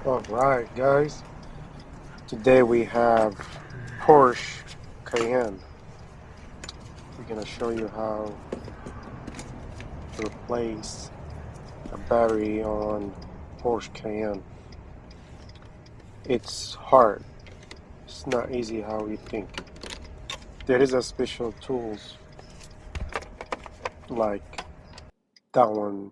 Alright guys, today we have Porsche Cayenne. We're gonna show you how to replace a battery on Porsche Cayenne. It's hard, it's not easy how you think. There is a special tools like that one.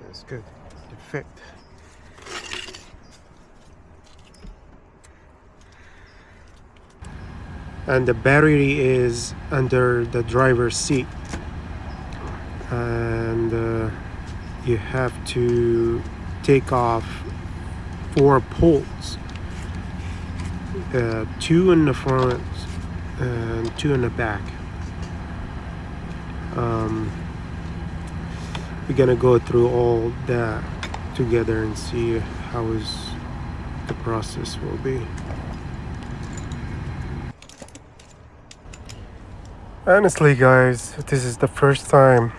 That's good. It fit. And the battery is under the driver's seat, and you have to take off 4 bolts, 2 in the front and 2 in the back. We're gonna go through all that together and see how the process will be. Honestly guys, this is the first time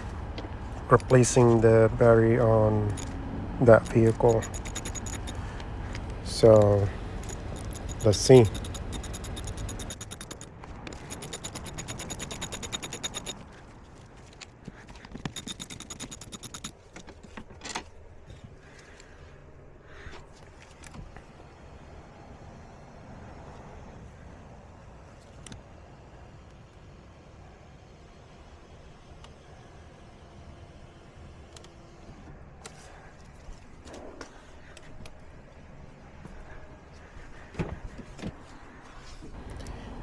replacing the battery on that vehicle, so let's see.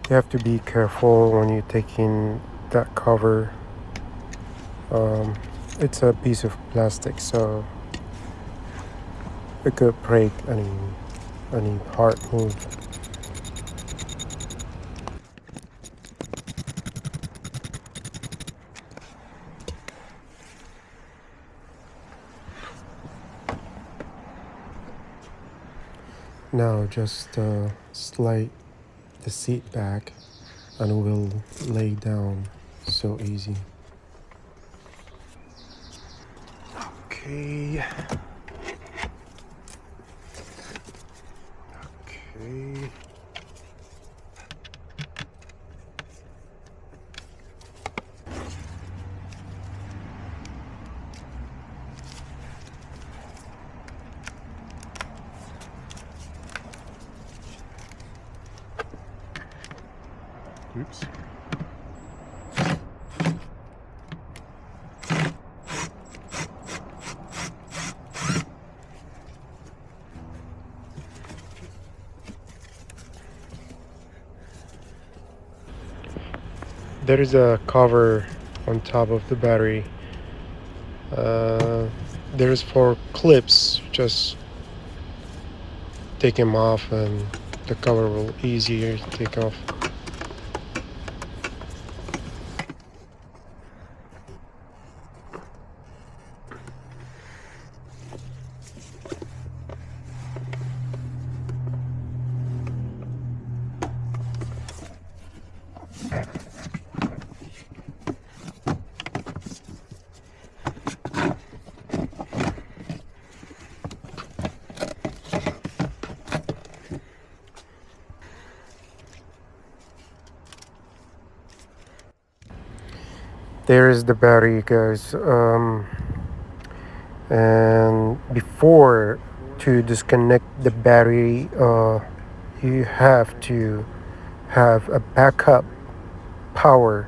You have to be careful when you're taking that cover. It's a piece of plastic, so it could break any hard move. Now just slide the seat back and we'll lay down. So easy. Okay. Okay. Oops. There is a cover on top of the battery. There's 4 clips. Just take them off and the cover will easier to take off. There is the battery, guys. And before to disconnect the battery, you have to have a backup power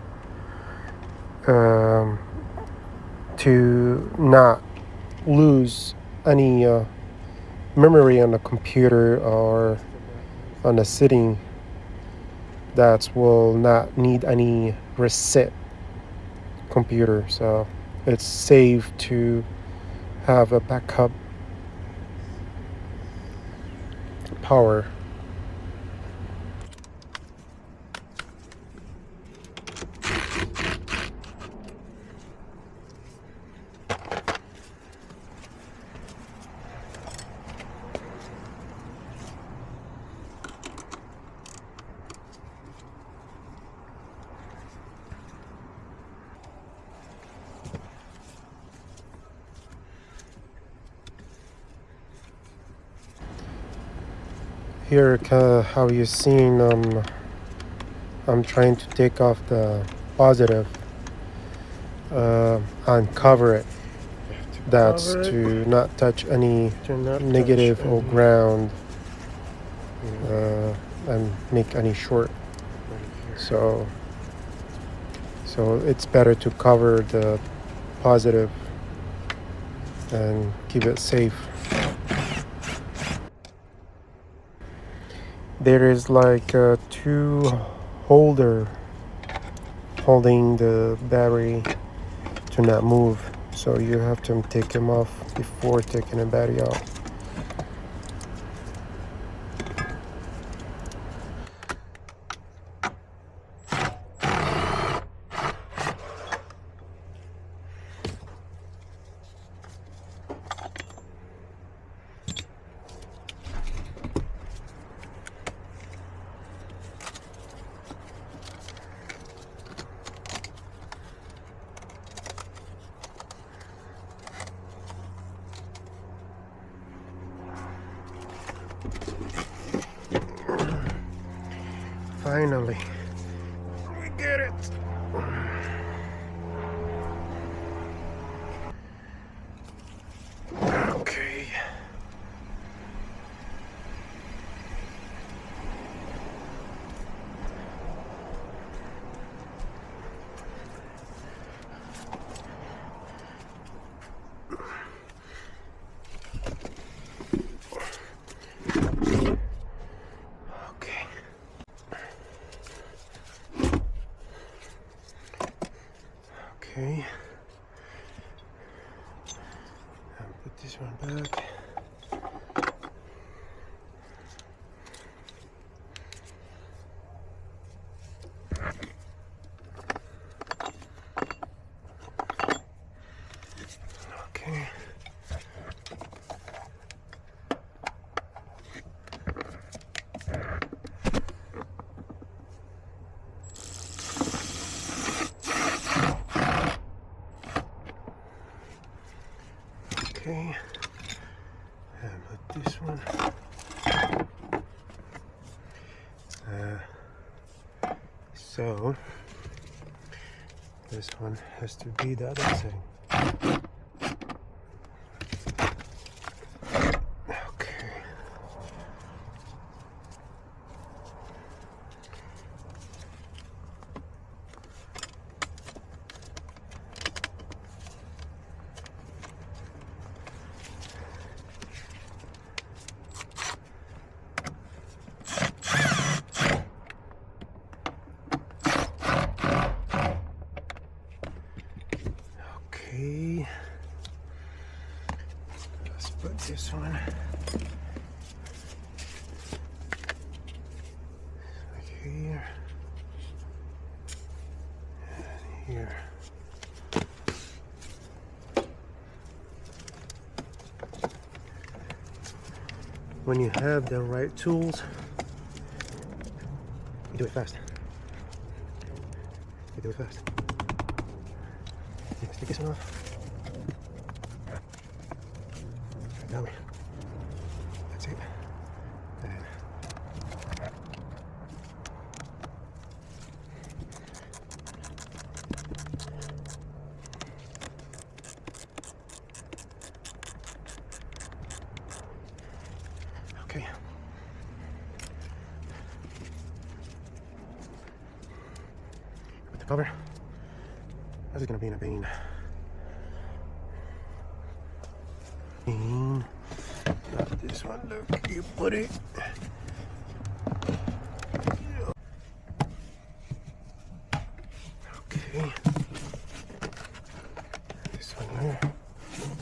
to not lose any memory on the computer or on the sitting that will not need any reset computer. So it's safe to have a backup power. here, how you seen, I'm trying to take off the positive, uncover it. That's Cover it. to not touch any Do not negative touch or any. ground, Yeah, and make any short. right here. So it's better to cover the positive and keep it safe. There is like two holder holding the battery to not move, so you have to take them off before taking the battery out. Finally, we get it. Okay. Okay. Okay. I'll put this one back. Okay. Okay. And put this one. So this one has to be the other side. Okay. Okay. Let's put this one like here and here. When you have the right tools, you do it fast. You do it fast. Let's take this one off. That way. That's it. And okay. Put the cover. This is gonna be in a bean. Not this one. Look, you put it. Okay. This one here.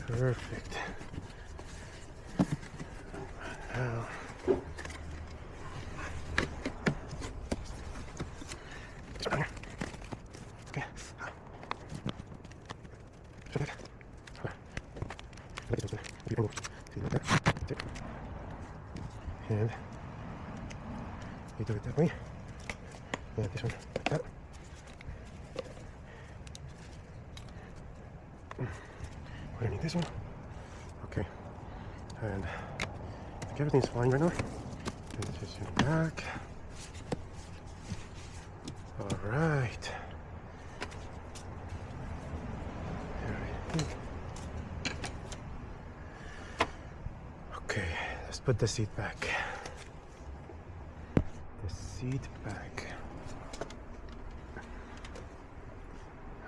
Perfect. Now. This one here. Okay. Show that. Look at this one. You can move. See, like that. That's it. And you do it that way. And this one like that. We're gonna need this one. Okay. And I think everything's fine right now. This is your back. All right. Okay, let's put the seat back. The seat back.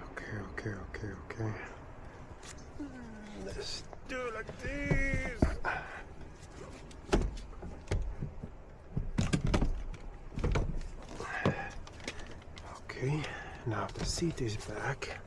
Okay. Let's do it like this. Okay, now the seat is back.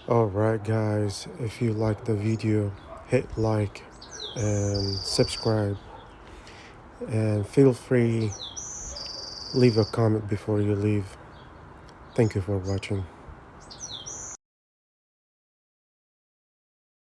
Alright guys, if you like the video, hit like and subscribe, and feel free leave a comment before you leave. Thank you for watching.